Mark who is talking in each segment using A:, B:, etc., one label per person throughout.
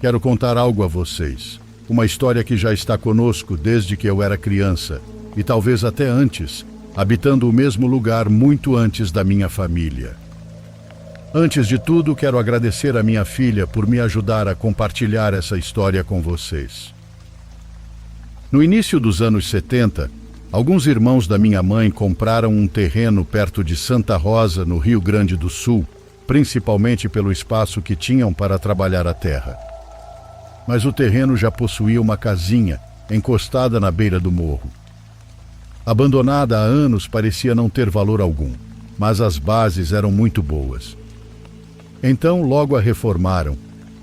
A: Quero contar algo a vocês. Uma história que já está conosco desde que eu era criança, e talvez até antes, habitando o mesmo lugar muito antes da minha família. Antes de tudo, quero agradecer a minha filha por me ajudar a compartilhar essa história com vocês. No início dos anos 70, alguns irmãos da minha mãe compraram um terreno perto de Santa Rosa, no Rio Grande do Sul, principalmente pelo espaço que tinham para trabalhar a terra. Mas o terreno já possuía uma casinha encostada na beira do morro. Abandonada há anos, parecia não ter valor algum, mas as bases eram muito boas. Então logo a reformaram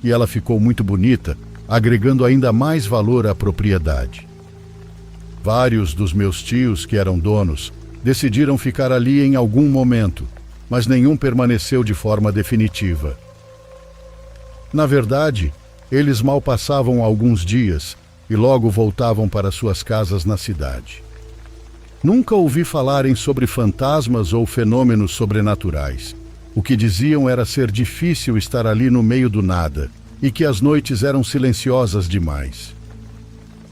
A: e ela ficou muito bonita, agregando ainda mais valor à propriedade. Vários dos meus tios, que eram donos, decidiram ficar ali em algum momento, mas nenhum permaneceu de forma definitiva. Na verdade, eles mal passavam alguns dias e logo voltavam para suas casas na cidade. Nunca ouvi falarem sobre fantasmas ou fenômenos sobrenaturais. O que diziam era ser difícil estar ali no meio do nada e que as noites eram silenciosas demais.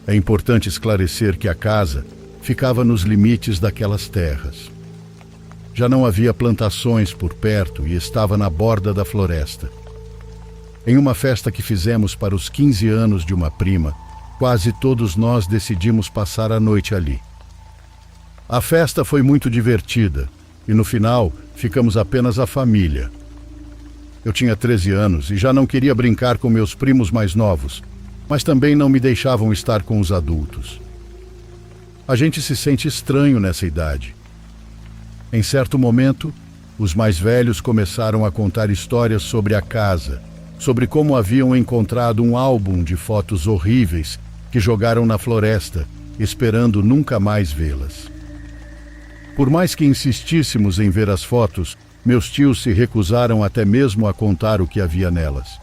A: É importante esclarecer que a casa ficava nos limites daquelas terras. Já não havia plantações por perto e estava na borda da floresta. Em uma festa que fizemos para os 15 anos de uma prima, quase todos nós decidimos passar a noite ali. A festa foi muito divertida e no final ficamos apenas a família. Eu tinha 13 anos e já não queria brincar com meus primos mais novos, mas também não me deixavam estar com os adultos. A gente se sente estranho nessa idade. Em certo momento, os mais velhos começaram a contar histórias sobre a casa, sobre como haviam encontrado um álbum de fotos horríveis que jogaram na floresta, esperando nunca mais vê-las. Por mais que insistíssemos em ver as fotos, meus tios se recusaram até mesmo a contar o que havia nelas.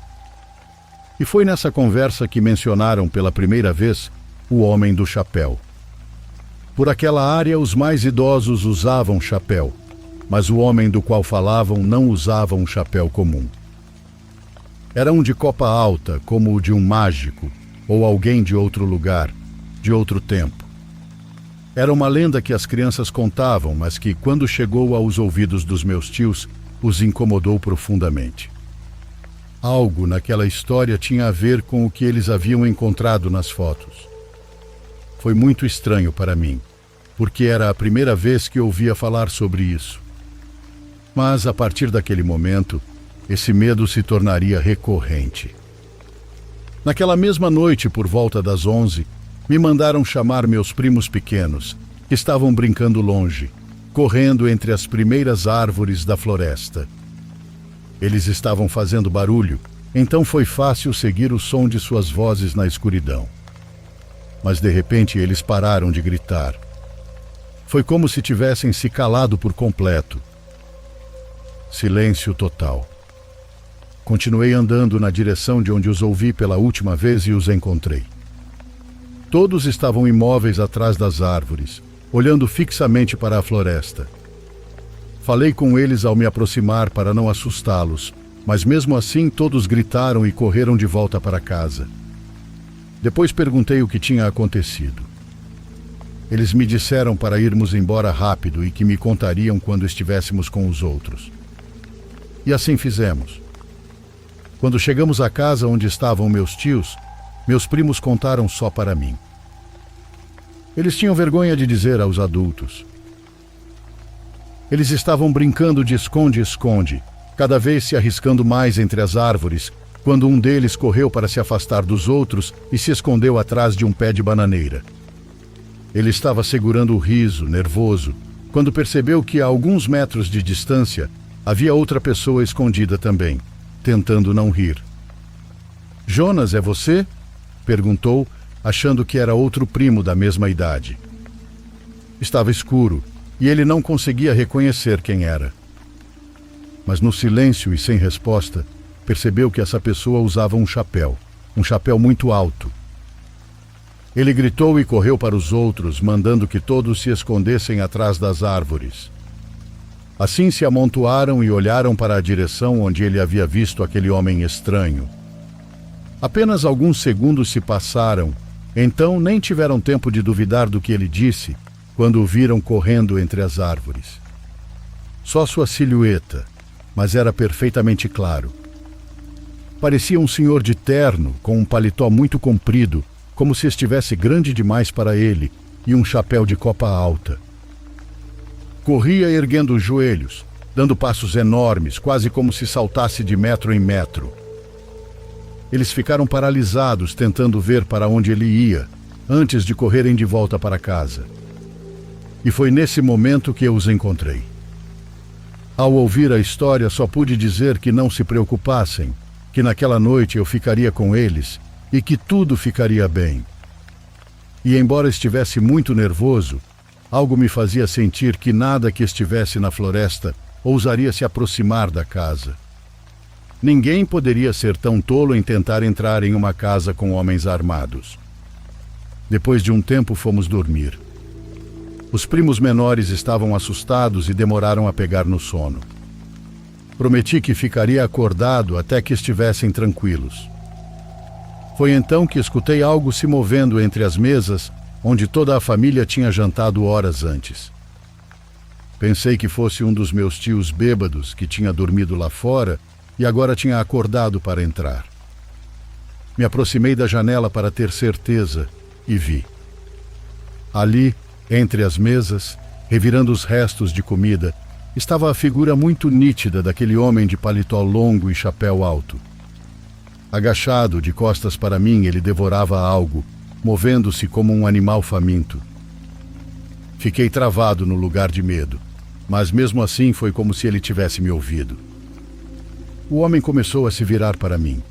A: E foi nessa conversa que mencionaram pela primeira vez o homem do chapéu. Por aquela área, os mais idosos usavam chapéu, mas o homem do qual falavam não usava um chapéu comum. Era um de copa alta, como o de um mágico, ou alguém de outro lugar, de outro tempo. Era uma lenda que as crianças contavam, mas que, quando chegou aos ouvidos dos meus tios, os incomodou profundamente. Algo naquela história tinha a ver com o que eles haviam encontrado nas fotos. Foi muito estranho para mim, porque era a primeira vez que ouvia falar sobre isso. Mas, a partir daquele momento, esse medo se tornaria recorrente. Naquela mesma noite, por volta das 11, me mandaram chamar meus primos pequenos, que estavam brincando longe, correndo entre as primeiras árvores da floresta. Eles estavam fazendo barulho, então foi fácil seguir o som de suas vozes na escuridão. Mas de repente eles pararam de gritar. Foi como se tivessem se calado por completo. Silêncio total. Continuei andando na direção de onde os ouvi pela última vez e os encontrei. Todos estavam imóveis atrás das árvores, olhando fixamente para a floresta. Falei com eles ao me aproximar para não assustá-los, mas mesmo assim todos gritaram e correram de volta para casa. Depois perguntei o que tinha acontecido. Eles me disseram para irmos embora rápido e que me contariam quando estivéssemos com os outros. E assim fizemos. Quando chegamos à casa onde estavam meus tios, meus primos contaram só para mim. Eles tinham vergonha de dizer aos adultos. Eles estavam brincando de esconde-esconde, cada vez se arriscando mais entre as árvores, quando um deles correu para se afastar dos outros e se escondeu atrás de um pé de bananeira. Ele estava segurando o riso, nervoso, quando percebeu que a alguns metros de distância havia outra pessoa escondida também, tentando não rir. "Jonas, é você?" perguntou, achando que era outro primo da mesma idade. Estava escuro e ele não conseguia reconhecer quem era. Mas no silêncio e sem resposta, percebeu que essa pessoa usava um chapéu muito alto. Ele gritou e correu para os outros, mandando que todos se escondessem atrás das árvores. Assim se amontoaram e olharam para a direção onde ele havia visto aquele homem estranho. Apenas alguns segundos se passaram, então nem tiveram tempo de duvidar do que ele disse, quando o viram correndo entre as árvores. Só sua silhueta, mas era perfeitamente claro. Parecia um senhor de terno, com um paletó muito comprido, como se estivesse grande demais para ele, e um chapéu de copa alta. Corria erguendo os joelhos, dando passos enormes, quase como se saltasse de metro em metro. Eles ficaram paralisados, tentando ver para onde ele ia, antes de correrem de volta para casa. E foi nesse momento que eu os encontrei. Ao ouvir a história, só pude dizer que não se preocupassem, que naquela noite eu ficaria com eles e que tudo ficaria bem. E embora estivesse muito nervoso, algo me fazia sentir que nada que estivesse na floresta ousaria se aproximar da casa. Ninguém poderia ser tão tolo em tentar entrar em uma casa com homens armados. Depois de um tempo fomos dormir. Os primos menores estavam assustados e demoraram a pegar no sono. Prometi que ficaria acordado até que estivessem tranquilos. Foi então que escutei algo se movendo entre as mesas, onde toda a família tinha jantado horas antes. Pensei que fosse um dos meus tios bêbados que tinha dormido lá fora e agora tinha acordado para entrar. Me aproximei da janela para ter certeza e vi. Ali, entre as mesas, revirando os restos de comida, estava a figura muito nítida daquele homem de paletó longo e chapéu alto. Agachado, de costas para mim, ele devorava algo, movendo-se como um animal faminto. Fiquei travado no lugar de medo, mas mesmo assim foi como se ele tivesse me ouvido. O homem começou a se virar para mim.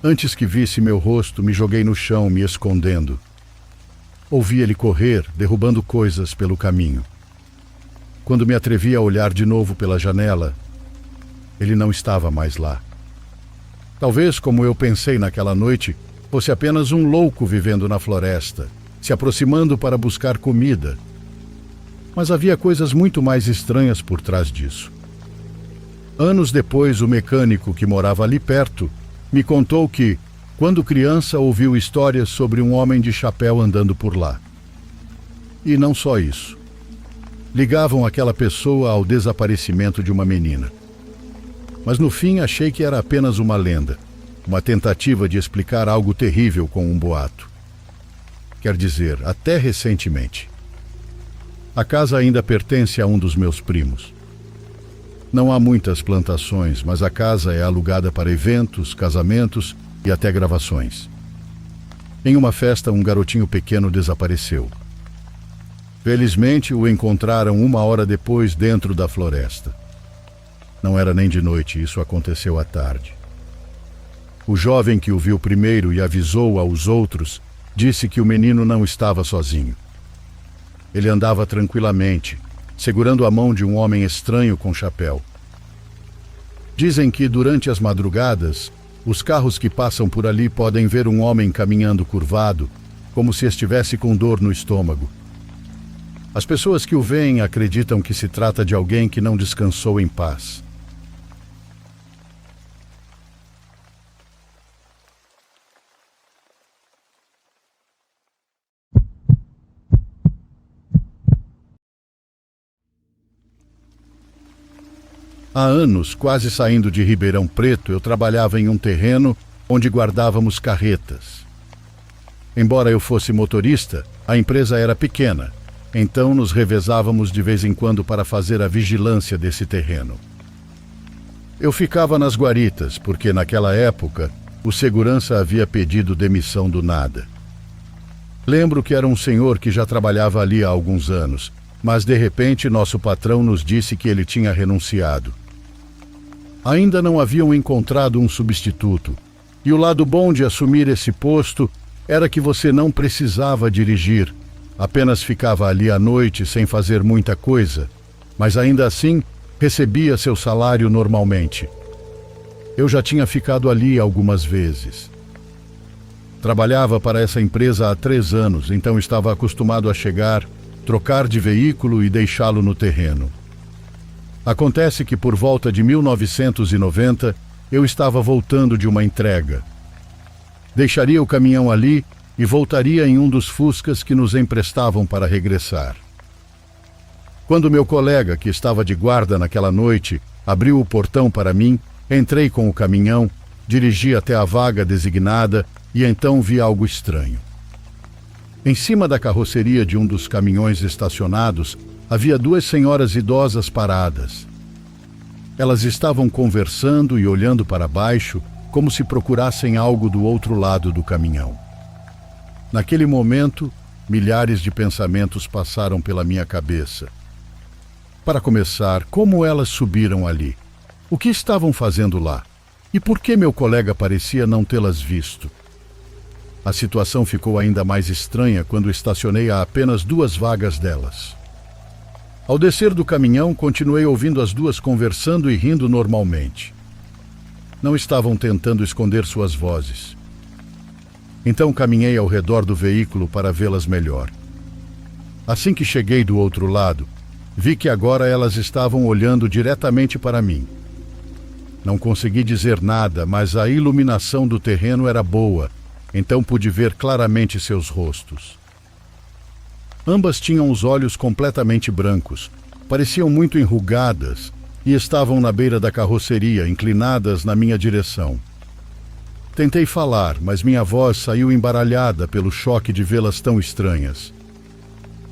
A: Antes que visse meu rosto, me joguei no chão, me escondendo. Ouvi ele correr, derrubando coisas pelo caminho. Quando me atrevi a olhar de novo pela janela, ele não estava mais lá. Talvez, como eu pensei naquela noite, fosse apenas um louco vivendo na floresta, se aproximando para buscar comida. Mas havia coisas muito mais estranhas por trás disso. Anos depois, o mecânico que morava ali perto me contou que, quando criança, ouviu histórias sobre um homem de chapéu andando por lá. E não só isso. Ligavam aquela pessoa ao desaparecimento de uma menina. Mas no fim achei que era apenas uma lenda, uma tentativa de explicar algo terrível com um boato. Quer dizer, até recentemente. A casa ainda pertence a um dos meus primos. Não há muitas plantações, mas a casa é alugada para eventos, casamentos e até gravações. Em uma festa, um garotinho pequeno desapareceu. Felizmente, o encontraram 1 hora depois dentro da floresta. Não era nem de noite, isso aconteceu à tarde. O jovem que o viu primeiro e avisou aos outros disse que o menino não estava sozinho. Ele andava tranquilamente, segurando a mão de um homem estranho com chapéu. Dizem que durante as madrugadas, os carros que passam por ali podem ver um homem caminhando curvado, como se estivesse com dor no estômago. As pessoas que o veem acreditam que se trata de alguém que não descansou em paz. Há anos, quase saindo de Ribeirão Preto, eu trabalhava em um terreno onde guardávamos carretas. Embora eu fosse motorista, a empresa era pequena, então nos revezávamos de vez em quando para fazer a vigilância desse terreno. Eu ficava nas guaritas, porque naquela época o segurança havia pedido demissão do nada. Lembro que era um senhor que já trabalhava ali há alguns anos, mas de repente nosso patrão nos disse que ele tinha renunciado. Ainda não haviam encontrado um substituto, e o lado bom de assumir esse posto era que você não precisava dirigir, apenas ficava ali à noite sem fazer muita coisa, mas ainda assim recebia seu salário normalmente. Eu já tinha ficado ali algumas vezes. Trabalhava para essa empresa há 3 anos, então estava acostumado a chegar, trocar de veículo e deixá-lo no terreno. Acontece que por volta de 1990, eu estava voltando de uma entrega. Deixaria o caminhão ali e voltaria em um dos fuscas que nos emprestavam para regressar. Quando meu colega, que estava de guarda naquela noite, abriu o portão para mim, entrei com o caminhão, dirigi até a vaga designada e então vi algo estranho. Em cima da carroceria de um dos caminhões estacionados, havia duas senhoras idosas paradas. Elas estavam conversando e olhando para baixo, como se procurassem algo do outro lado do caminhão. Naquele momento, milhares de pensamentos passaram pela minha cabeça. Para começar, como elas subiram ali? O que estavam fazendo lá? E por que meu colega parecia não tê-las visto? A situação ficou ainda mais estranha quando estacionei a apenas 2 vagas delas. Ao descer do caminhão, continuei ouvindo as duas conversando e rindo normalmente. Não estavam tentando esconder suas vozes. Então caminhei ao redor do veículo para vê-las melhor. Assim que cheguei do outro lado, vi que agora elas estavam olhando diretamente para mim. Não consegui dizer nada, mas a iluminação do terreno era boa, então pude ver claramente seus rostos. Ambas tinham os olhos completamente brancos, pareciam muito enrugadas e estavam na beira da carroceria, inclinadas na minha direção. Tentei falar, mas minha voz saiu embaralhada pelo choque de vê-las tão estranhas.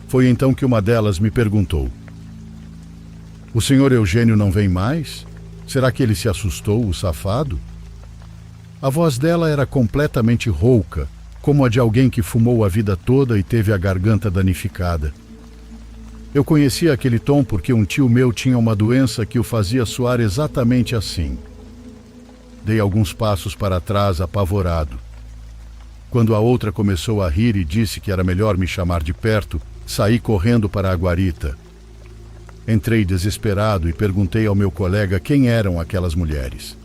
A: Foi então que uma delas me perguntou: "O senhor Eugênio não vem mais? Será que ele se assustou, o safado?" A voz dela era completamente rouca, como a de alguém que fumou a vida toda e teve a garganta danificada. Eu conhecia aquele tom porque um tio meu tinha uma doença que o fazia soar exatamente assim. Dei alguns passos para trás, apavorado. Quando a outra começou a rir e disse que era melhor me chamar de perto, saí correndo para a guarita. Entrei desesperado e perguntei ao meu colega quem eram aquelas mulheres.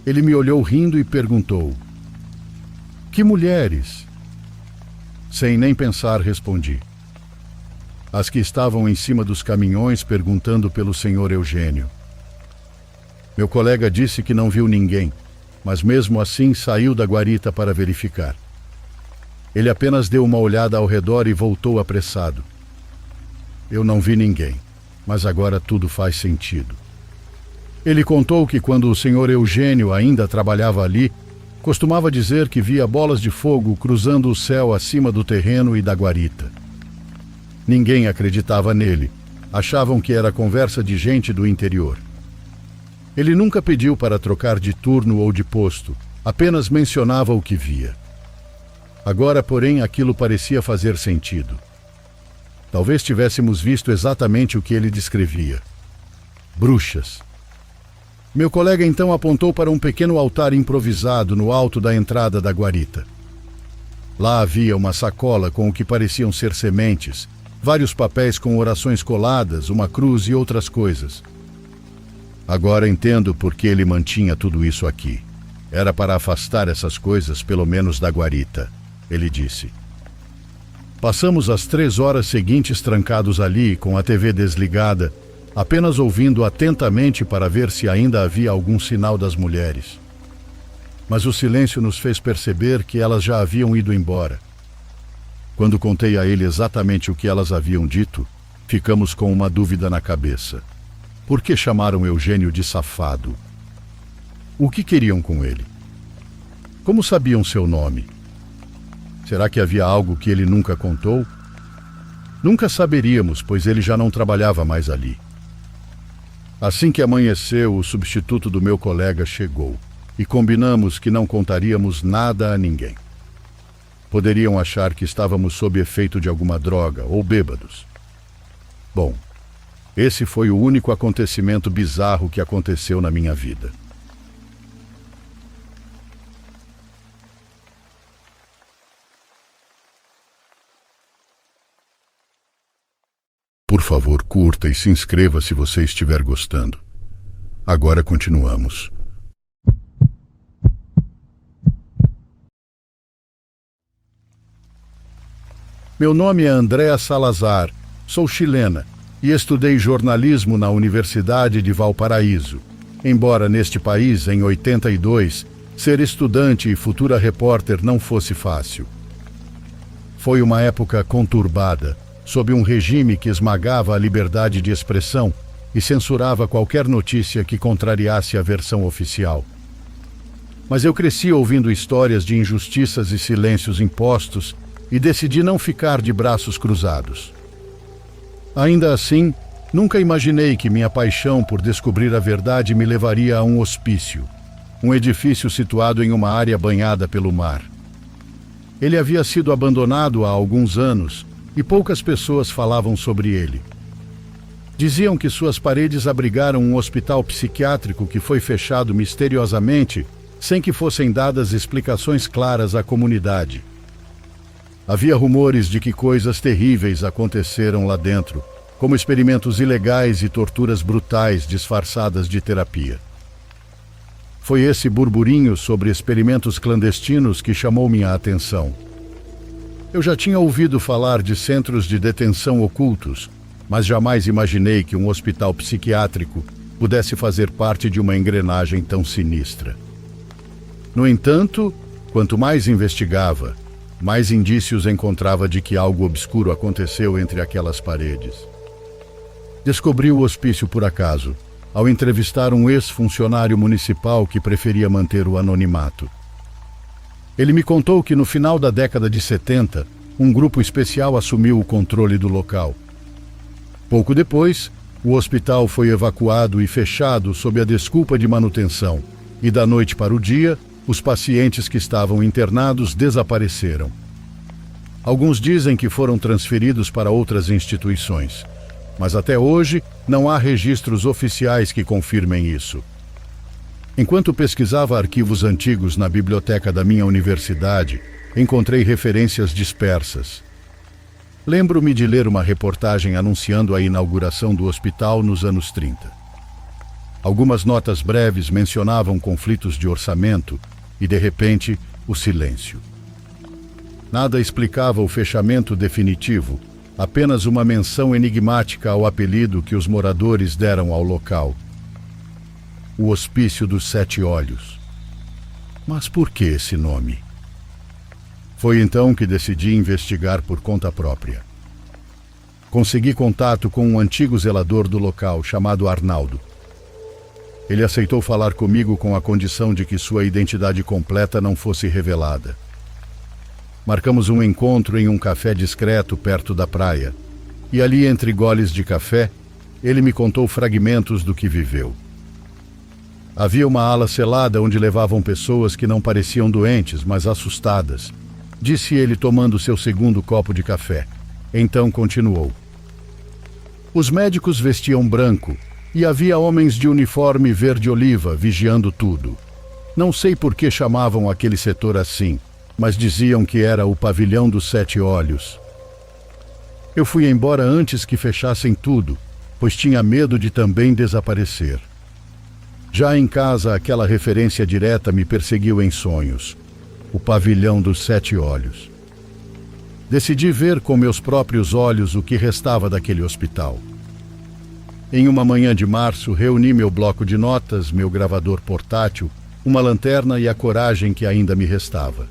A: Ele me olhou rindo e perguntou: "Que mulheres?" Sem nem pensar, respondi: "As que estavam em cima dos caminhões perguntando pelo senhor Eugênio." Meu colega disse que não viu ninguém, mas mesmo assim saiu da guarita para verificar. Ele apenas deu uma olhada ao redor e voltou apressado. Eu não vi ninguém, mas agora tudo faz sentido. Ele contou que quando o senhor Eugênio ainda trabalhava ali, costumava dizer que via bolas de fogo cruzando o céu acima do terreno e da guarita. Ninguém acreditava nele, achavam que era conversa de gente do interior. Ele nunca pediu para trocar de turno ou de posto, apenas mencionava o que via. Agora, porém, aquilo parecia fazer sentido. Talvez tivéssemos visto exatamente o que ele descrevia: bruxas. Meu colega então apontou para um pequeno altar improvisado no alto da entrada da guarita. Lá havia uma sacola com o que pareciam ser sementes, vários papéis com orações coladas, uma cruz e outras coisas. Agora entendo por que ele mantinha tudo isso aqui. Era para afastar essas coisas, pelo menos da guarita, ele disse. Passamos as 3 horas seguintes trancados ali, com a TV desligada, apenas ouvindo atentamente para ver se ainda havia algum sinal das mulheres. Mas o silêncio nos fez perceber que elas já haviam ido embora. Quando contei a ele exatamente o que elas haviam dito, ficamos com uma dúvida na cabeça. Por que chamaram Eugênio de safado? O que queriam com ele? Como sabiam seu nome? Será que havia algo que ele nunca contou? Nunca saberíamos, pois ele já não trabalhava mais ali. Assim que amanheceu, o substituto do meu colega chegou e combinamos que não contaríamos nada a ninguém. Poderiam achar que estávamos sob efeito de alguma droga ou bêbados. Bom, esse foi o único acontecimento bizarro que aconteceu na minha vida. Por favor, curta e se inscreva se você estiver gostando. Agora continuamos. Meu nome é Andréa Salazar, sou chilena e estudei jornalismo na Universidade de Valparaíso. Embora neste país, em 82, ser estudante e futura repórter não fosse fácil. Foi uma época conturbada, sob um regime que esmagava a liberdade de expressão e censurava qualquer notícia que contrariasse a versão oficial. Mas eu cresci ouvindo histórias de injustiças e silêncios impostos e decidi não ficar de braços cruzados. Ainda assim, nunca imaginei que minha paixão por descobrir a verdade me levaria a um hospício, um edifício situado em uma área banhada pelo mar. Ele havia sido abandonado há alguns anos e poucas pessoas falavam sobre ele. Diziam que suas paredes abrigaram um hospital psiquiátrico que foi fechado misteriosamente, sem que fossem dadas explicações claras à comunidade. Havia rumores de que coisas terríveis aconteceram lá dentro, como experimentos ilegais e torturas brutais disfarçadas de terapia. Foi esse burburinho sobre experimentos clandestinos que chamou minha atenção. Eu já tinha ouvido falar de centros de detenção ocultos, mas jamais imaginei que um hospital psiquiátrico pudesse fazer parte de uma engrenagem tão sinistra. No entanto, quanto mais investigava, mais indícios encontrava de que algo obscuro aconteceu entre aquelas paredes. Descobri o hospício por acaso, ao entrevistar um ex-funcionário municipal que preferia manter o anonimato. Ele me contou que no final da década de 70, um grupo especial assumiu o controle do local. Pouco depois, o hospital foi evacuado e fechado sob a desculpa de manutenção, e da noite para o dia, os pacientes que estavam internados desapareceram. Alguns dizem que foram transferidos para outras instituições, mas até hoje não há registros oficiais que confirmem isso. Enquanto pesquisava arquivos antigos na biblioteca da minha universidade, encontrei referências dispersas. Lembro-me de ler uma reportagem anunciando a inauguração do hospital nos anos 30. Algumas notas breves mencionavam conflitos de orçamento e, de repente, o silêncio. Nada explicava o fechamento definitivo, apenas uma menção enigmática ao apelido que os moradores deram ao local. O Hospício dos Sete Olhos. Mas por que esse nome? Foi então que decidi investigar por conta própria. Consegui contato com um antigo zelador do local, chamado Arnaldo. Ele aceitou falar comigo com a condição de que sua identidade completa não fosse revelada. Marcamos um encontro em um café discreto perto da praia, e ali, entre goles de café, ele me contou fragmentos do que viveu. Havia uma ala selada onde levavam pessoas que não pareciam doentes, mas assustadas, disse ele tomando seu segundo copo de café. Então continuou. Os médicos vestiam branco e havia homens de uniforme verde-oliva vigiando tudo. Não sei por que chamavam aquele setor assim, mas diziam que era o Pavilhão dos Sete Olhos. Eu fui embora antes que fechassem tudo, pois tinha medo de também desaparecer. Já em casa, aquela referência direta me perseguiu em sonhos. O Pavilhão dos Sete Olhos. Decidi ver com meus próprios olhos o que restava daquele hospital. Em uma manhã de março, reuni meu bloco de notas, meu gravador portátil, uma lanterna e a coragem que ainda me restava.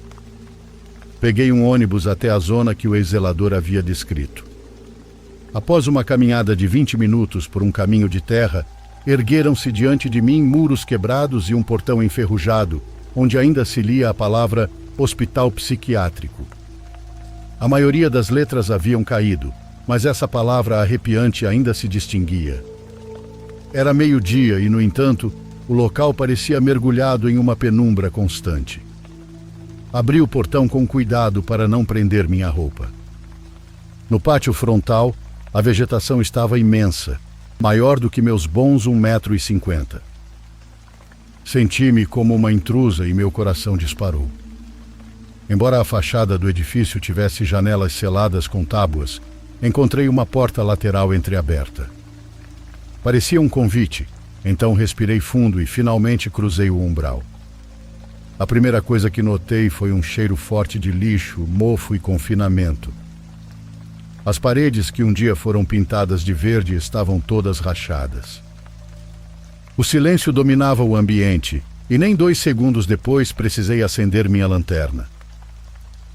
A: Peguei um ônibus até a zona que o ex-zelador havia descrito. Após uma caminhada de 20 minutos por um caminho de terra, ergueram-se diante de mim muros quebrados e um portão enferrujado, onde ainda se lia a palavra Hospital Psiquiátrico. A maioria das letras haviam caído, mas essa palavra arrepiante ainda se distinguia. Era meio-dia e, no entanto, o local parecia mergulhado em uma penumbra constante. Abri o portão com cuidado para não prender minha roupa. No pátio frontal, a vegetação estava imensa, maior do que meus bons 1,50 m. Senti-me como uma intrusa e meu coração disparou. Embora a fachada do edifício tivesse janelas seladas com tábuas, encontrei uma porta lateral entreaberta. Parecia um convite, então respirei fundo e finalmente cruzei o umbral. A primeira coisa que notei foi um cheiro forte de lixo, mofo e confinamento. As paredes que um dia foram pintadas de verde estavam todas rachadas. O silêncio dominava o ambiente e nem 2 segundos depois precisei acender minha lanterna.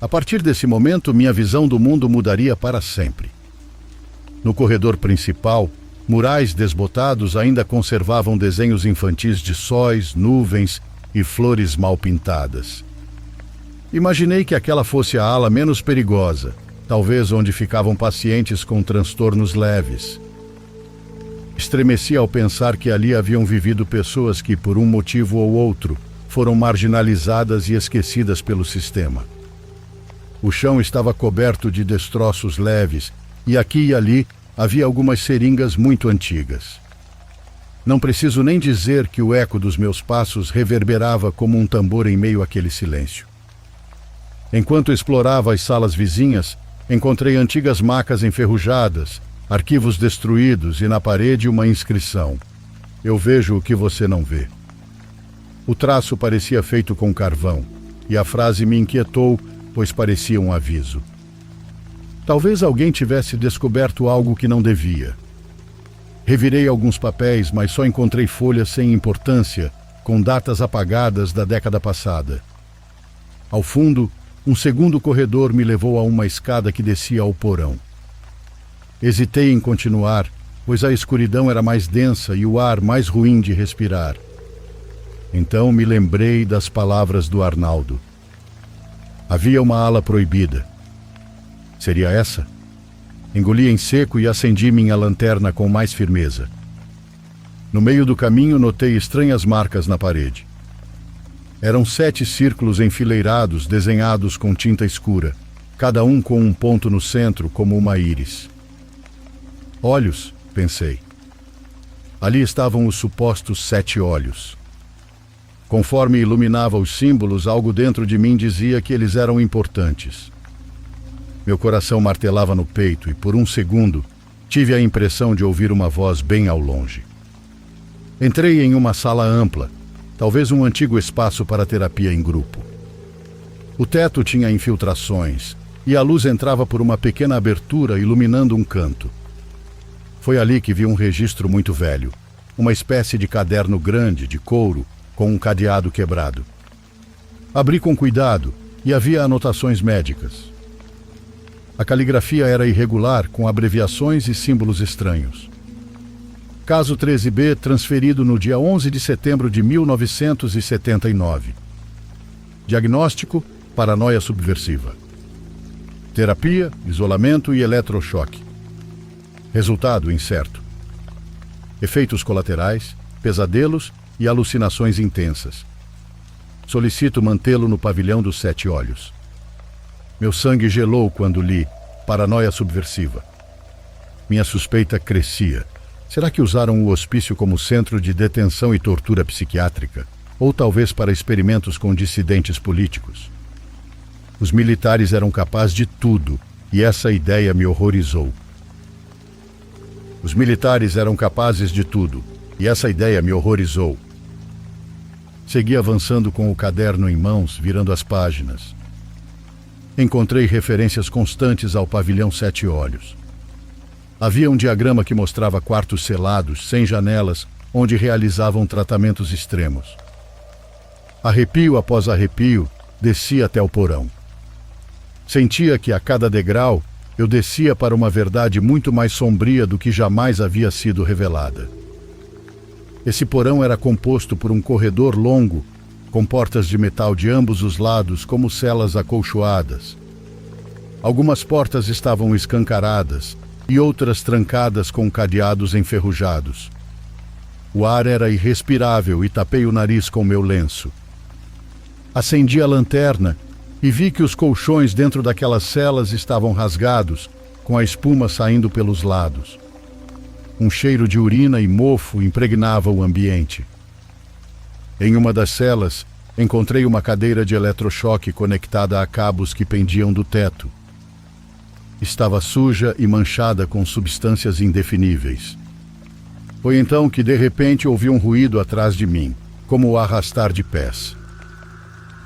A: A partir desse momento, minha visão do mundo mudaria para sempre. No corredor principal, murais desbotados ainda conservavam desenhos infantis de sóis, nuvens e flores mal pintadas. Imaginei que aquela fosse a ala menos perigosa, talvez onde ficavam pacientes com transtornos leves. Estremeci ao pensar que ali haviam vivido pessoas que, por um motivo ou outro, foram marginalizadas e esquecidas pelo sistema. O chão estava coberto de destroços leves e aqui e ali havia algumas seringas muito antigas. Não preciso nem dizer que o eco dos meus passos reverberava como um tambor em meio àquele silêncio. Enquanto explorava as salas vizinhas, encontrei antigas macas enferrujadas, arquivos destruídos e na parede uma inscrição: "Eu vejo o que você não vê". O traço parecia feito com carvão, e a frase me inquietou, pois parecia um aviso. Talvez alguém tivesse descoberto algo que não devia. Revirei alguns papéis, mas só encontrei folhas sem importância, com datas apagadas da década passada. Ao fundo, um segundo corredor me levou a uma escada que descia ao porão. Hesitei em continuar, pois a escuridão era mais densa e o ar mais ruim de respirar. Então me lembrei das palavras do Arnaldo. Havia uma ala proibida. Seria essa? Engoli em seco e acendi minha lanterna com mais firmeza. No meio do caminho notei estranhas marcas na parede. Eram 7 círculos enfileirados desenhados com tinta escura, cada um com um ponto no centro como uma íris. Olhos, pensei. Ali estavam os supostos 7 olhos. Conforme iluminava os símbolos, algo dentro de mim dizia que eles eram importantes. Meu coração martelava no peito e, por um segundo, tive a impressão de ouvir uma voz bem ao longe. Entrei em uma sala ampla, talvez um antigo espaço para terapia em grupo. O teto tinha infiltrações e a luz entrava por uma pequena abertura iluminando um canto. Foi ali que vi um registro muito velho, uma espécie de caderno grande, de couro, com um cadeado quebrado. Abri com cuidado e havia anotações médicas. A caligrafia era irregular, com abreviações e símbolos estranhos. Caso 13B, transferido no dia 11 de setembro de 1979. Diagnóstico: paranoia subversiva. Terapia: isolamento e eletrochoque. Resultado incerto. Efeitos colaterais: pesadelos e alucinações intensas. Solicito mantê-lo no pavilhão dos 7 olhos. Meu sangue gelou quando li paranoia subversiva. Minha suspeita crescia. Será que usaram o hospício como centro de detenção e tortura psiquiátrica? Ou talvez para experimentos com dissidentes políticos? Os militares eram capazes de tudo, e essa ideia me horrorizou. Os militares eram capazes de tudo, e essa ideia me horrorizou. Segui avançando com o caderno em mãos, virando as páginas. Encontrei referências constantes ao pavilhão 7 olhos. Havia um diagrama que mostrava quartos selados, sem janelas, onde realizavam tratamentos extremos. Arrepio após arrepio, desci até o porão. Sentia que a cada degrau eu descia para uma verdade muito mais sombria do que jamais havia sido revelada. Esse porão era composto por um corredor longo, com portas de metal de ambos os lados como celas acolchoadas. Algumas portas estavam escancaradas e outras trancadas com cadeados enferrujados. O ar era irrespirável e tapei o nariz com meu lenço. Acendi a lanterna e vi que os colchões dentro daquelas celas estavam rasgados, com a espuma saindo pelos lados. Um cheiro de urina e mofo impregnava o ambiente. Em uma das celas, encontrei uma cadeira de eletrochoque conectada a cabos que pendiam do teto. Estava suja e manchada com substâncias indefiníveis. Foi então que, de repente, ouvi um ruído atrás de mim, como o arrastar de pés.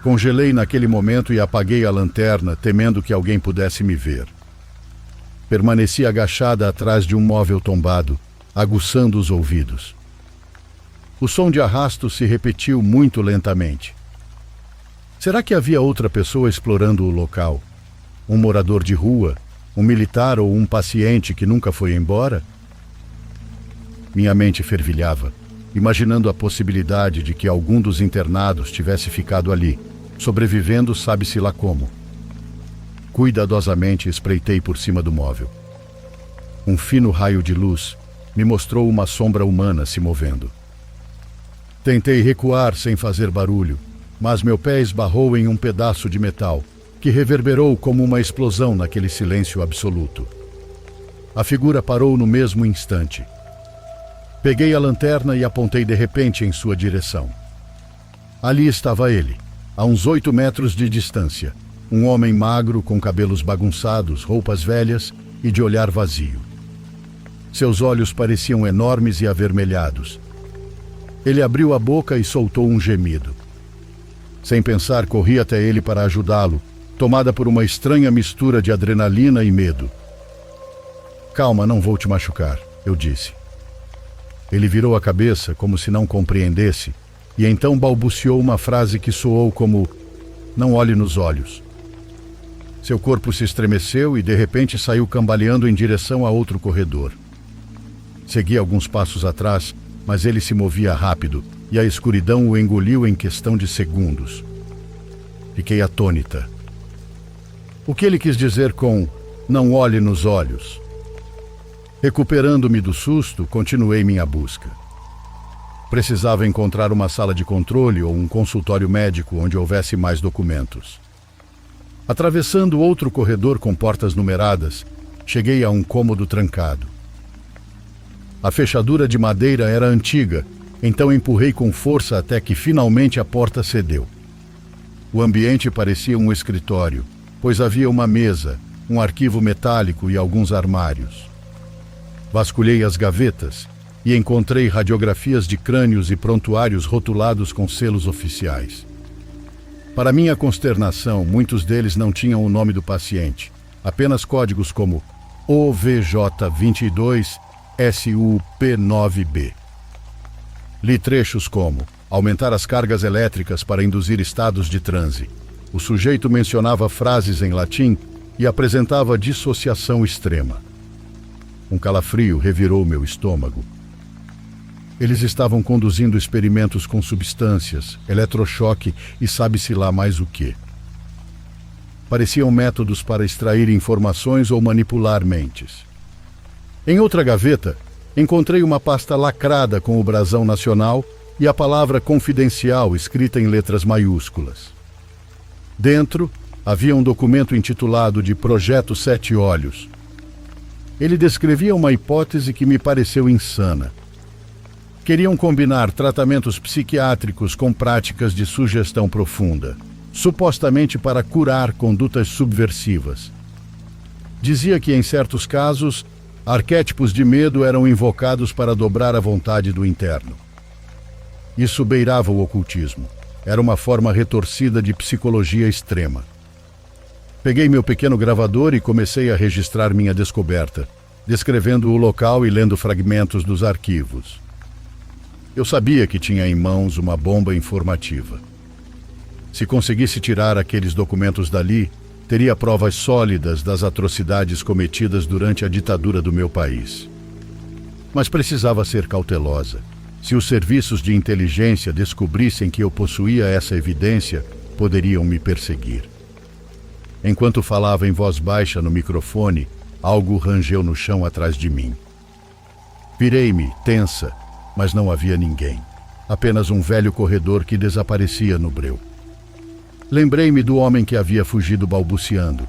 A: Congelei naquele momento e apaguei a lanterna, temendo que alguém pudesse me ver. Permaneci agachada atrás de um móvel tombado, aguçando os ouvidos. O som de arrasto se repetiu muito lentamente. Será que havia outra pessoa explorando o local? Um morador de rua? Um militar ou um paciente que nunca foi embora? Minha mente fervilhava, imaginando a possibilidade de que algum dos internados tivesse ficado ali, sobrevivendo sabe-se lá como. Cuidadosamente espreitei por cima do móvel. Um fino raio de luz me mostrou uma sombra humana se movendo. Tentei recuar sem fazer barulho, mas meu pé esbarrou em um pedaço de metal, que reverberou como uma explosão naquele silêncio absoluto. A figura parou no mesmo instante. Peguei a lanterna e apontei de repente em sua direção. Ali estava ele, a uns 8 metros de distância, um homem magro com cabelos bagunçados, roupas velhas e de olhar vazio. Seus olhos pareciam enormes e avermelhados. Ele abriu a boca e soltou um gemido. Sem pensar, corri até ele para ajudá-lo, tomada por uma estranha mistura de adrenalina e medo. "Calma, não vou te machucar", eu disse. Ele virou a cabeça como se não compreendesse e então balbuciou uma frase que soou como "não olhe nos olhos". Seu corpo se estremeceu e de repente saiu cambaleando em direção a outro corredor. Segui alguns passos atrás, mas ele se movia rápido e a escuridão o engoliu em questão de segundos. Fiquei atônita. O que ele quis dizer com "não olhe nos olhos"? Recuperando-me do susto, continuei minha busca. Precisava encontrar uma sala de controle ou um consultório médico onde houvesse mais documentos. Atravessando outro corredor com portas numeradas, cheguei a um cômodo trancado. A fechadura de madeira era antiga, então empurrei com força até que finalmente a porta cedeu. O ambiente parecia um escritório, pois havia uma mesa, um arquivo metálico e alguns armários. Vasculhei as gavetas e encontrei radiografias de crânios e prontuários rotulados com selos oficiais. Para minha consternação, muitos deles não tinham o nome do paciente, apenas códigos como OVJ22 SUP9B. Li trechos como aumentar as cargas elétricas para induzir estados de transe. O sujeito mencionava frases em latim e apresentava dissociação extrema. Um calafrio revirou meu estômago. Eles estavam conduzindo experimentos com substâncias, eletrochoque e sabe-se lá mais o quê. Pareciam métodos para extrair informações ou manipular mentes. Em outra gaveta, encontrei uma pasta lacrada com o brasão nacional e a palavra confidencial escrita em letras maiúsculas. Dentro, havia um documento intitulado de Projeto Sete Olhos. Ele descrevia uma hipótese que me pareceu insana. Queriam combinar tratamentos psiquiátricos com práticas de sugestão profunda, supostamente para curar condutas subversivas. Dizia que, em certos casos, arquétipos de medo eram invocados para dobrar a vontade do interno. Isso beirava o ocultismo. Era uma forma retorcida de psicologia extrema. Peguei meu pequeno gravador e comecei a registrar minha descoberta, descrevendo o local e lendo fragmentos dos arquivos. Eu sabia que tinha em mãos uma bomba informativa. Se conseguisse tirar aqueles documentos dali, teria provas sólidas das atrocidades cometidas durante a ditadura do meu país. Mas precisava ser cautelosa. Se os serviços de inteligência descobrissem que eu possuía essa evidência, poderiam me perseguir. Enquanto falava em voz baixa no microfone, algo rangeu no chão atrás de mim. Virei-me, tensa, mas não havia ninguém. Apenas um velho corredor que desaparecia no breu. Lembrei-me do homem que havia fugido balbuciando.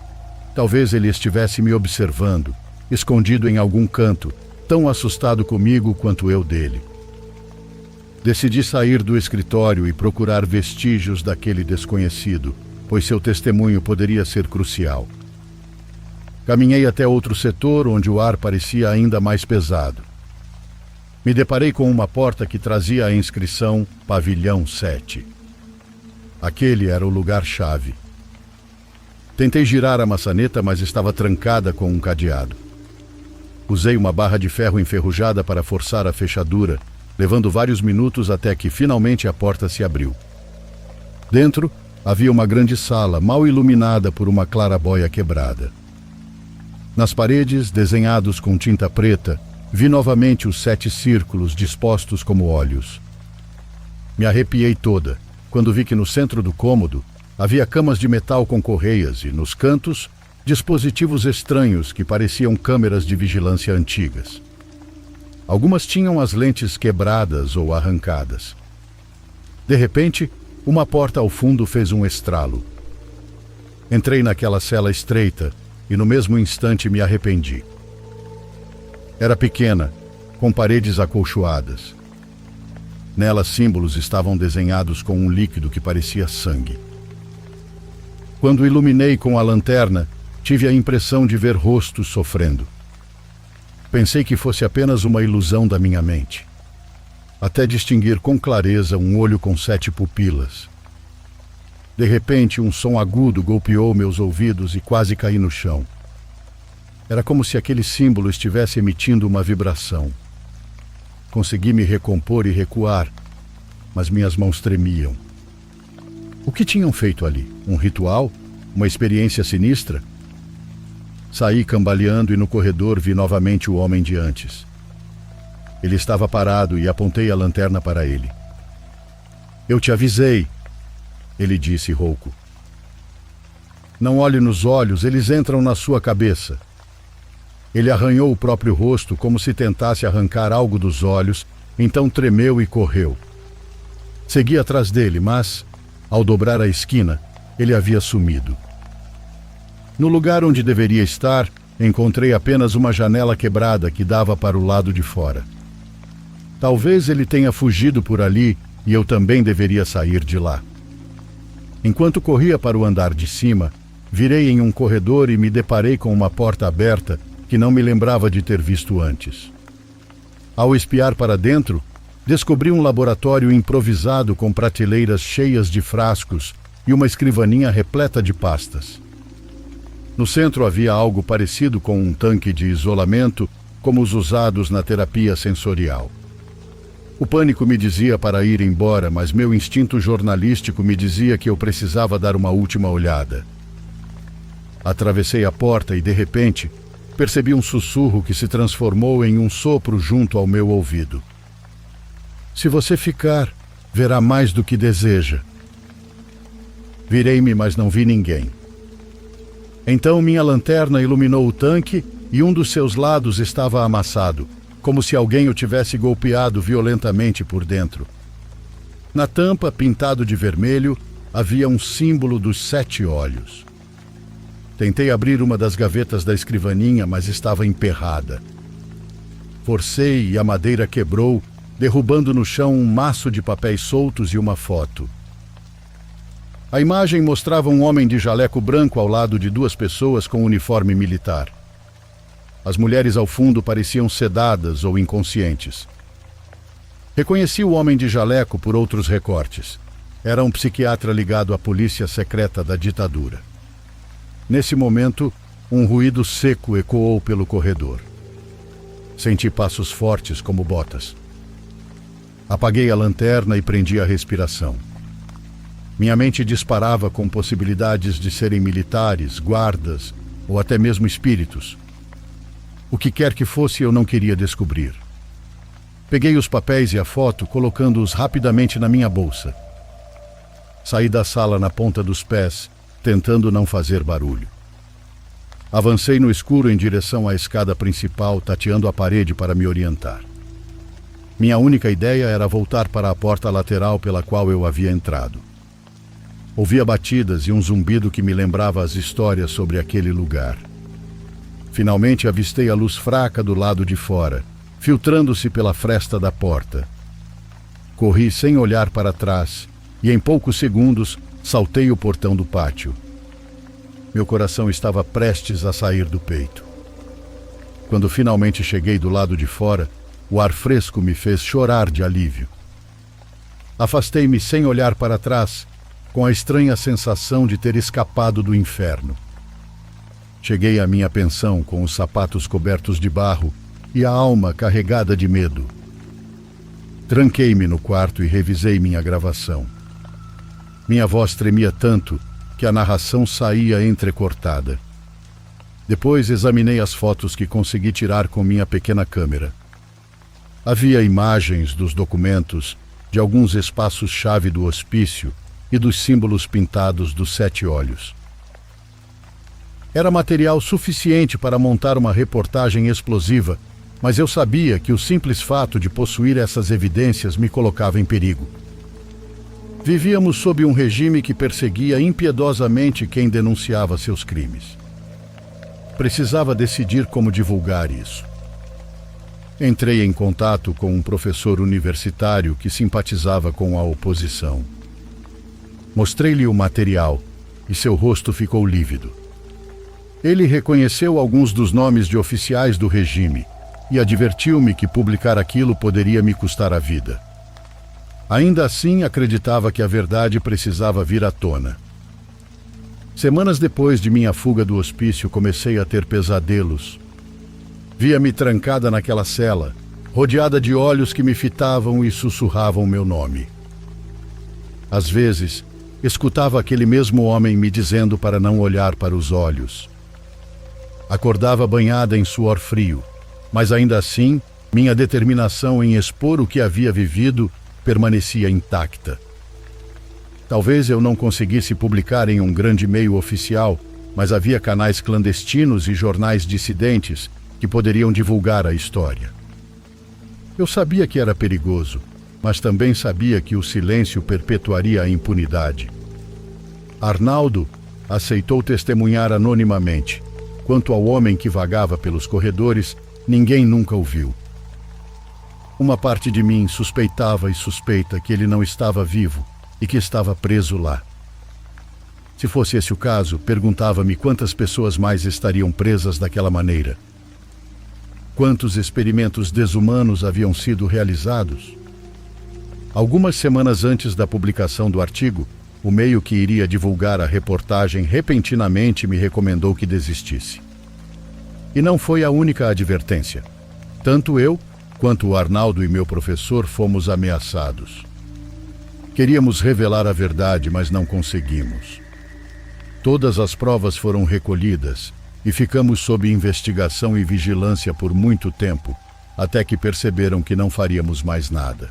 A: Talvez ele estivesse me observando, escondido em algum canto, tão assustado comigo quanto eu dele. Decidi sair do escritório e procurar vestígios daquele desconhecido, pois seu testemunho poderia ser crucial. Caminhei até outro setor onde o ar parecia ainda mais pesado. Me deparei com uma porta que trazia a inscrição Pavilhão 7. Aquele era o lugar-chave. Tentei girar a maçaneta, mas estava trancada com um cadeado. Usei uma barra de ferro enferrujada para forçar a fechadura, levando vários minutos até que finalmente a porta se abriu. Dentro, havia uma grande sala, mal iluminada por uma clarabóia quebrada. Nas paredes, desenhados com tinta preta, vi novamente os 7 círculos dispostos como olhos. Me arrepiei toda, quando vi que no centro do cômodo havia camas de metal com correias e, nos cantos, dispositivos estranhos que pareciam câmeras de vigilância antigas. Algumas tinham as lentes quebradas ou arrancadas. De repente, uma porta ao fundo fez um estralo. Entrei naquela cela estreita e no mesmo instante me arrependi. Era pequena, com paredes acolchoadas. Nela, símbolos estavam desenhados com um líquido que parecia sangue. Quando iluminei com a lanterna, tive a impressão de ver rostos sofrendo. Pensei que fosse apenas uma ilusão da minha mente, até distinguir com clareza um olho com 7 pupilas. De repente, um som agudo golpeou meus ouvidos e quase caí no chão. Era como se aquele símbolo estivesse emitindo uma vibração. Consegui me recompor e recuar, mas minhas mãos tremiam. O que tinham feito ali? Um ritual? Uma experiência sinistra? Saí cambaleando e no corredor vi novamente o homem de antes. Ele estava parado e apontei a lanterna para ele. "Eu te avisei", ele disse rouco. "Não olhe nos olhos, eles entram na sua cabeça." Ele arranhou o próprio rosto como se tentasse arrancar algo dos olhos, então tremeu e correu. Segui atrás dele, mas, ao dobrar a esquina, ele havia sumido. No lugar onde deveria estar, encontrei apenas uma janela quebrada que dava para o lado de fora. Talvez ele tenha fugido por ali e eu também deveria sair de lá. Enquanto corria para o andar de cima, virei em um corredor e me deparei com uma porta aberta que não me lembrava de ter visto antes. Ao espiar para dentro, descobri um laboratório improvisado com prateleiras cheias de frascos e uma escrivaninha repleta de pastas. No centro havia algo parecido com um tanque de isolamento, como os usados na terapia sensorial. O pânico me dizia para ir embora, mas meu instinto jornalístico me dizia que eu precisava dar uma última olhada. Atravessei a porta e, de repente, percebi um sussurro que se transformou em um sopro junto ao meu ouvido. "Se você ficar, verá mais do que deseja." Virei-me, mas não vi ninguém. Então minha lanterna iluminou o tanque e um dos seus lados estava amassado, como se alguém o tivesse golpeado violentamente por dentro. Na tampa, pintado de vermelho, havia um símbolo dos 7 olhos. Tentei abrir uma das gavetas da escrivaninha, mas estava emperrada. Forcei e a madeira quebrou, derrubando no chão um maço de papéis soltos e uma foto. A imagem mostrava um homem de jaleco branco ao lado de 2 pessoas com uniforme militar. As mulheres ao fundo pareciam sedadas ou inconscientes. Reconheci o homem de jaleco por outros recortes. Era um psiquiatra ligado à polícia secreta da ditadura. Nesse momento, um ruído seco ecoou pelo corredor. Senti passos fortes como botas. Apaguei a lanterna e prendi a respiração. Minha mente disparava com possibilidades de serem militares, guardas ou até mesmo espíritos. O que quer que fosse, eu não queria descobrir. Peguei os papéis e a foto, colocando-os rapidamente na minha bolsa. Saí da sala na ponta dos pés, tentando não fazer barulho. Avancei no escuro em direção à escada principal, tateando a parede para me orientar. Minha única ideia era voltar para a porta lateral pela qual eu havia entrado. Ouvia batidas e um zumbido que me lembrava as histórias sobre aquele lugar. Finalmente avistei a luz fraca do lado de fora, filtrando-se pela fresta da porta. Corri sem olhar para trás e em poucos segundos saltei o portão do pátio. Meu coração estava prestes a sair do peito. Quando finalmente cheguei do lado de fora, o ar fresco me fez chorar de alívio. Afastei-me sem olhar para trás, com a estranha sensação de ter escapado do inferno. Cheguei à minha pensão com os sapatos cobertos de barro e a alma carregada de medo. Tranquei-me no quarto e revisei minha gravação. Minha voz tremia tanto que a narração saía entrecortada. Depois examinei as fotos que consegui tirar com minha pequena câmera. Havia imagens dos documentos, de alguns espaços-chave do hospício e dos símbolos pintados dos 7 olhos. Era material suficiente para montar uma reportagem explosiva, mas eu sabia que o simples fato de possuir essas evidências me colocava em perigo. Vivíamos sob um regime que perseguia impiedosamente quem denunciava seus crimes. Precisava decidir como divulgar isso. Entrei em contato com um professor universitário que simpatizava com a oposição. Mostrei-lhe o material e seu rosto ficou lívido. Ele reconheceu alguns dos nomes de oficiais do regime e advertiu-me que publicar aquilo poderia me custar a vida. Ainda assim, acreditava que a verdade precisava vir à tona. Semanas depois de minha fuga do hospício, comecei a ter pesadelos. Via-me trancada naquela cela, rodeada de olhos que me fitavam e sussurravam meu nome. Às vezes, escutava aquele mesmo homem me dizendo para não olhar para os olhos. Acordava banhada em suor frio, mas ainda assim, minha determinação em expor o que havia vivido permanecia intacta. Talvez eu não conseguisse publicar em um grande meio oficial, mas havia canais clandestinos e jornais dissidentes que poderiam divulgar a história. Eu sabia que era perigoso, mas também sabia que o silêncio perpetuaria a impunidade. Arnaldo aceitou testemunhar anonimamente. Quanto ao homem que vagava pelos corredores, ninguém nunca o viu. Uma parte de mim suspeitava e suspeita que ele não estava vivo e que estava preso lá. Se fosse esse o caso, perguntava-me quantas pessoas mais estariam presas daquela maneira. Quantos experimentos desumanos haviam sido realizados? Algumas semanas antes da publicação do artigo, o meio que iria divulgar a reportagem repentinamente me recomendou que desistisse. E não foi a única advertência. Tanto eu, quanto o Arnaldo e meu professor fomos ameaçados. Queríamos revelar a verdade, mas não conseguimos. Todas as provas foram recolhidas e ficamos sob investigação e vigilância por muito tempo, até que perceberam que não faríamos mais nada.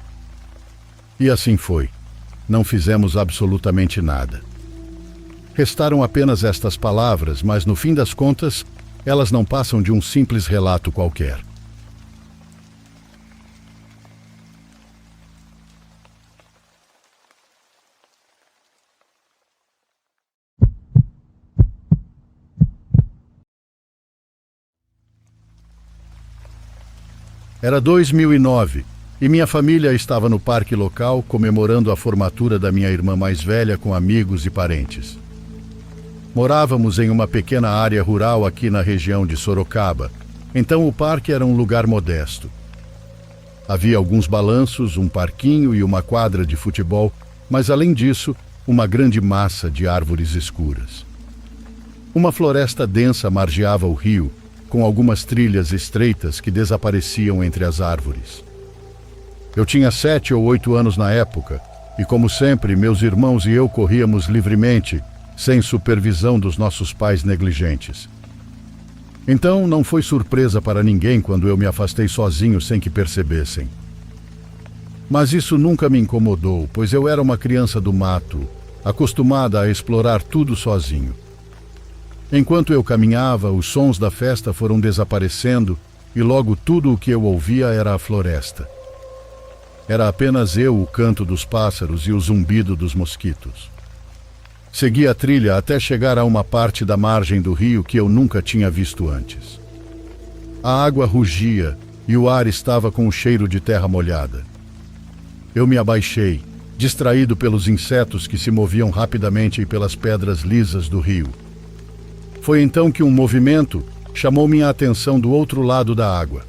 A: E assim foi. Não fizemos absolutamente nada. Restaram apenas estas palavras, mas no fim das contas, elas não passam de um simples relato qualquer. Era 2009 e minha família estava no parque local comemorando a formatura da minha irmã mais velha com amigos e parentes. Morávamos em uma pequena área rural aqui na região de Sorocaba, então o parque era um lugar modesto. Havia alguns balanços, um parquinho e uma quadra de futebol, mas além disso, uma grande massa de árvores escuras. Uma floresta densa margeava o rio, com algumas trilhas estreitas que desapareciam entre as árvores. Eu tinha 7 ou 8 anos na época, e como sempre, meus irmãos e eu corríamos livremente, sem supervisão dos nossos pais negligentes. Então, não foi surpresa para ninguém quando eu me afastei sozinho sem que percebessem. Mas isso nunca me incomodou, pois eu era uma criança do mato, acostumada a explorar tudo sozinho. Enquanto eu caminhava, os sons da festa foram desaparecendo e logo tudo o que eu ouvia era a floresta. Era apenas eu, o canto dos pássaros e o zumbido dos mosquitos. Segui a trilha até chegar a uma parte da margem do rio que eu nunca tinha visto antes. A água rugia e o ar estava com o cheiro de terra molhada. Eu me abaixei, distraído pelos insetos que se moviam rapidamente e pelas pedras lisas do rio. Foi então que um movimento chamou minha atenção do outro lado da água.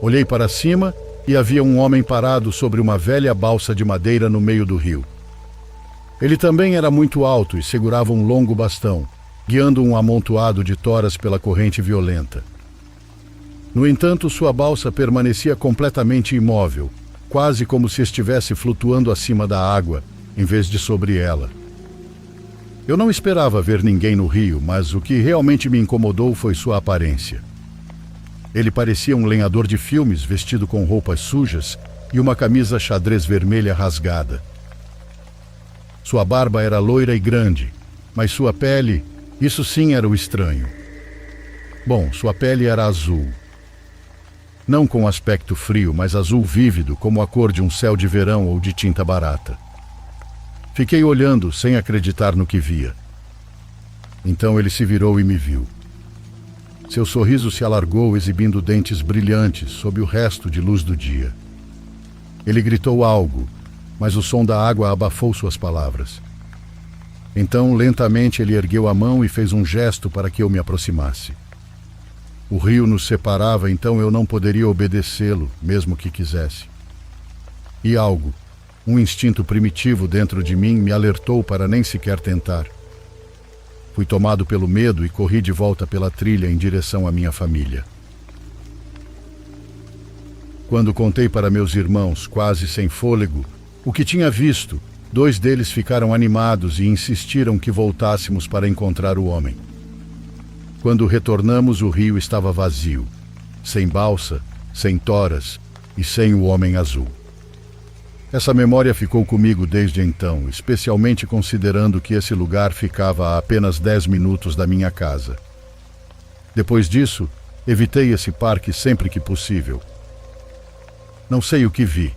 A: Olhei para cima e havia um homem parado sobre uma velha balsa de madeira no meio do rio. Ele também era muito alto e segurava um longo bastão, guiando um amontoado de toras pela corrente violenta. No entanto, sua balsa permanecia completamente imóvel, quase como se estivesse flutuando acima da água, em vez de sobre ela. Eu não esperava ver ninguém no rio, mas o que realmente me incomodou foi sua aparência. Ele parecia um lenhador de filmes vestido com roupas sujas e uma camisa xadrez vermelha rasgada. Sua barba era loira e grande, mas sua pele, isso sim era o estranho. Bom, sua pele era azul. Não com aspecto frio, mas azul vívido, como a cor de um céu de verão ou de tinta barata. Fiquei olhando, sem acreditar no que via. Então ele se virou e me viu. Seu sorriso se alargou, exibindo dentes brilhantes sob o resto de luz do dia. Ele gritou algo, mas o som da água abafou suas palavras. Então, lentamente, ele ergueu a mão e fez um gesto para que eu me aproximasse. O rio nos separava, então eu não poderia obedecê-lo, mesmo que quisesse. E algo, um instinto primitivo dentro de mim, me alertou para nem sequer tentar. Fui tomado pelo medo e corri de volta pela trilha em direção à minha família. Quando contei para meus irmãos, quase sem fôlego, o que tinha visto, 2 deles ficaram animados e insistiram que voltássemos para encontrar o homem. Quando retornamos, o rio estava vazio, sem balsa, sem toras e sem o homem azul. Essa memória ficou comigo desde então, especialmente considerando que esse lugar ficava a apenas 10 minutos da minha casa. Depois disso, evitei esse parque sempre que possível. Não sei o que vi,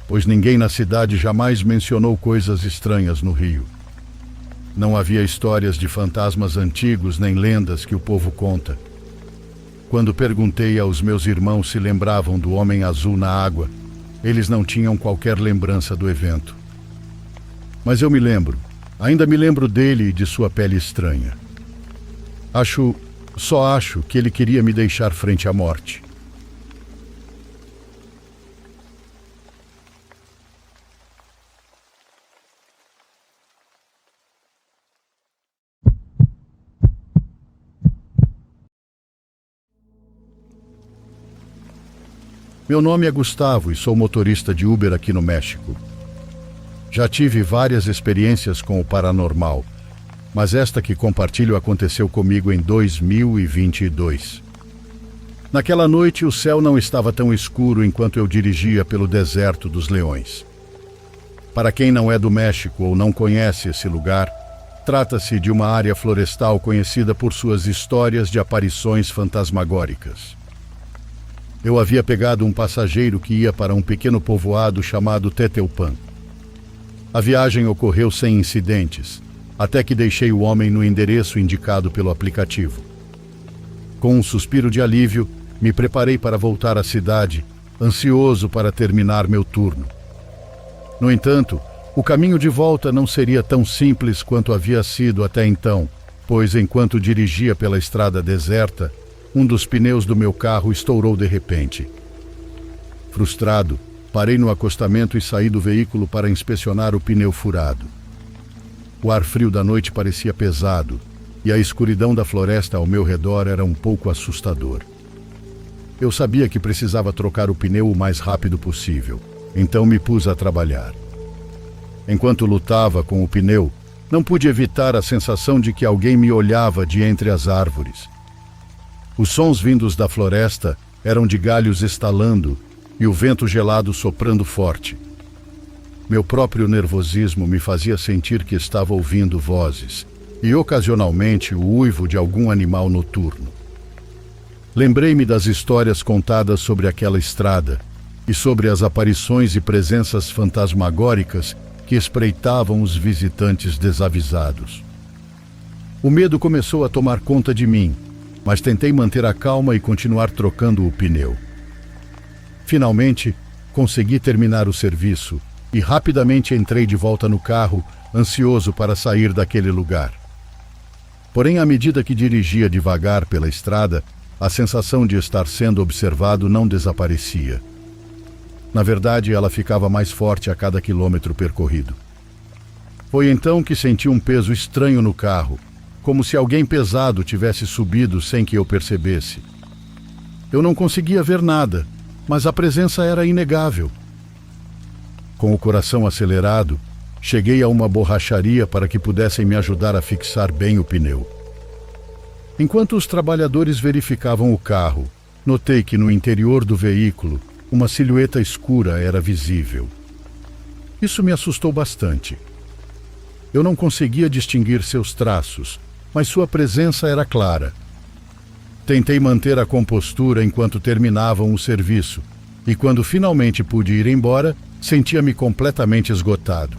A: pois ninguém na cidade jamais mencionou coisas estranhas no rio. Não havia histórias de fantasmas antigos nem lendas que o povo conta. Quando perguntei aos meus irmãos se lembravam do homem azul na água, eles não tinham qualquer lembrança do evento. Mas eu me lembro, ainda me lembro dele e de sua pele estranha. Só acho que ele queria me deixar frente à morte. Meu nome é Gustavo e sou motorista de Uber aqui no México. Já tive várias experiências com o paranormal, mas esta que compartilho aconteceu comigo em 2022. Naquela noite, o céu não estava tão escuro enquanto eu dirigia pelo deserto dos Leões. Para quem não é do México ou não conhece esse lugar, trata-se de uma área florestal conhecida por suas histórias de aparições fantasmagóricas. Eu havia pegado um passageiro que ia para um pequeno povoado chamado Teteupan. A viagem ocorreu sem incidentes, até que deixei o homem no endereço indicado pelo aplicativo. Com um suspiro de alívio, me preparei para voltar à cidade, ansioso para terminar meu turno. No entanto, o caminho de volta não seria tão simples quanto havia sido até então, pois enquanto dirigia pela estrada deserta, um dos pneus do meu carro estourou de repente. Frustrado, parei no acostamento e saí do veículo para inspecionar o pneu furado. O ar frio da noite parecia pesado, e a escuridão da floresta ao meu redor era um pouco assustador. Eu sabia que precisava trocar o pneu o mais rápido possível, então me pus a trabalhar. Enquanto lutava com o pneu, não pude evitar a sensação de que alguém me olhava de entre as árvores. Os sons vindos da floresta eram de galhos estalando e o vento gelado soprando forte. Meu próprio nervosismo me fazia sentir que estava ouvindo vozes e, ocasionalmente, o uivo de algum animal noturno. Lembrei-me das histórias contadas sobre aquela estrada e sobre as aparições e presenças fantasmagóricas que espreitavam os visitantes desavisados. O medo começou a tomar conta de mim, mas tentei manter a calma e continuar trocando o pneu. Finalmente, consegui terminar o serviço e rapidamente entrei de volta no carro, ansioso para sair daquele lugar. Porém, à medida que dirigia devagar pela estrada, a sensação de estar sendo observado não desaparecia. Na verdade, ela ficava mais forte a cada quilômetro percorrido. Foi então que senti um peso estranho no carro, como se alguém pesado tivesse subido sem que eu percebesse. Eu não conseguia ver nada, mas a presença era inegável. Com o coração acelerado, cheguei a uma borracharia para que pudessem me ajudar a fixar bem o pneu. Enquanto os trabalhadores verificavam o carro, notei que no interior do veículo uma silhueta escura era visível. Isso me assustou bastante. Eu não conseguia distinguir seus traços, mas sua presença era clara. Tentei manter a compostura enquanto terminavam o serviço, e quando finalmente pude ir embora, sentia-me completamente esgotado.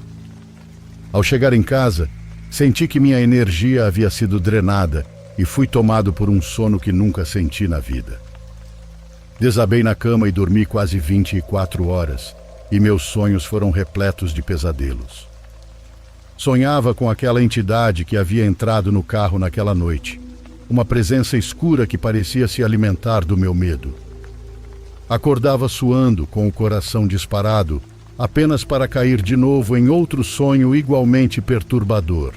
A: Ao chegar em casa, senti que minha energia havia sido drenada e fui tomado por um sono que nunca senti na vida. Desabei na cama e dormi quase 24 horas, e meus sonhos foram repletos de pesadelos. Sonhava com aquela entidade que havia entrado no carro naquela noite, uma presença escura que parecia se alimentar do meu medo. Acordava suando, com o coração disparado, apenas para cair de novo em outro sonho igualmente perturbador.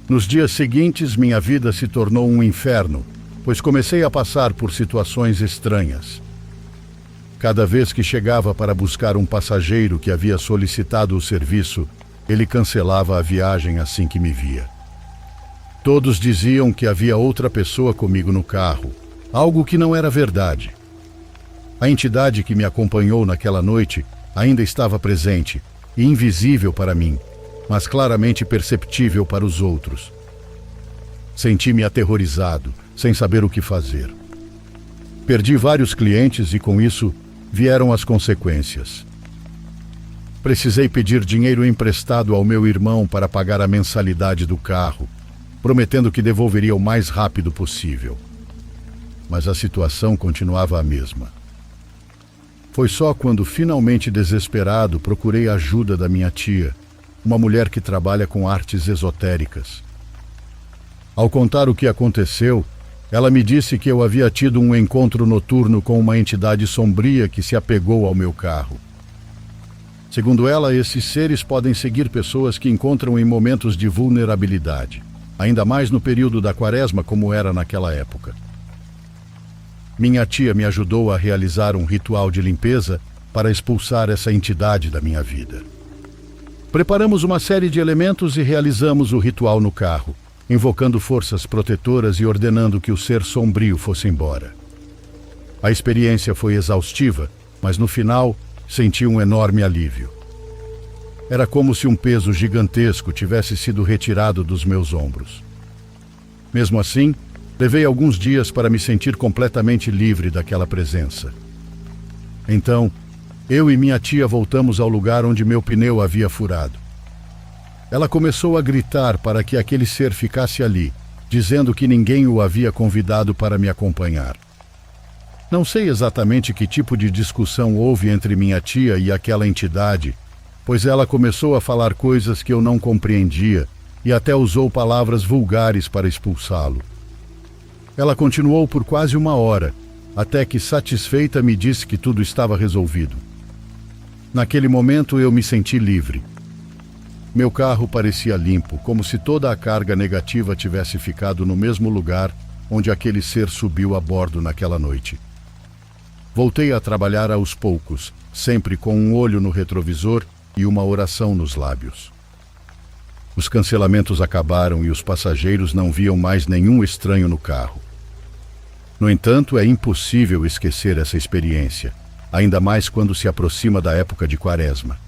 A: Nos dias seguintes, minha vida se tornou um inferno, pois comecei a passar por situações estranhas. Cada vez que chegava para buscar um passageiro que havia solicitado o serviço, ele cancelava a viagem assim que me via. Todos diziam que havia outra pessoa comigo no carro, algo que não era verdade. A entidade que me acompanhou naquela noite ainda estava presente e invisível para mim, mas claramente perceptível para os outros. Senti-me aterrorizado, sem saber o que fazer. Perdi vários clientes e, com isso, vieram as consequências. Precisei pedir dinheiro emprestado ao meu irmão para pagar a mensalidade do carro, prometendo que devolveria o mais rápido possível. Mas a situação continuava a mesma. Foi só quando, finalmente desesperado, procurei a ajuda da minha tia, uma mulher que trabalha com artes esotéricas. Ao contar o que aconteceu, ela me disse que eu havia tido um encontro noturno com uma entidade sombria que se apegou ao meu carro. Segundo ela, esses seres podem seguir pessoas que encontram em momentos de vulnerabilidade, ainda mais no período da Quaresma, como era naquela época. Minha tia me ajudou a realizar um ritual de limpeza para expulsar essa entidade da minha vida. Preparamos uma série de elementos e realizamos o ritual no carro, invocando forças protetoras e ordenando que o ser sombrio fosse embora. A experiência foi exaustiva, mas no final senti um enorme alívio. Era como se um peso gigantesco tivesse sido retirado dos meus ombros. Mesmo assim, levei alguns dias para me sentir completamente livre daquela presença. Então, eu e minha tia voltamos ao lugar onde meu pneu havia furado. Ela começou a gritar para que aquele ser ficasse ali, dizendo que ninguém o havia convidado para me acompanhar. Não sei exatamente que tipo de discussão houve entre minha tia e aquela entidade, pois ela começou a falar coisas que eu não compreendia e até usou palavras vulgares para expulsá-lo. Ela continuou por quase 1 hora, até que, satisfeita, me disse que tudo estava resolvido. Naquele momento eu me senti livre. Meu carro parecia limpo, como se toda a carga negativa tivesse ficado no mesmo lugar onde aquele ser subiu a bordo naquela noite. Voltei a trabalhar aos poucos, sempre com um olho no retrovisor e uma oração nos lábios. Os cancelamentos acabaram e os passageiros não viam mais nenhum estranho no carro. No entanto, é impossível esquecer essa experiência, ainda mais quando se aproxima da época de Quaresma.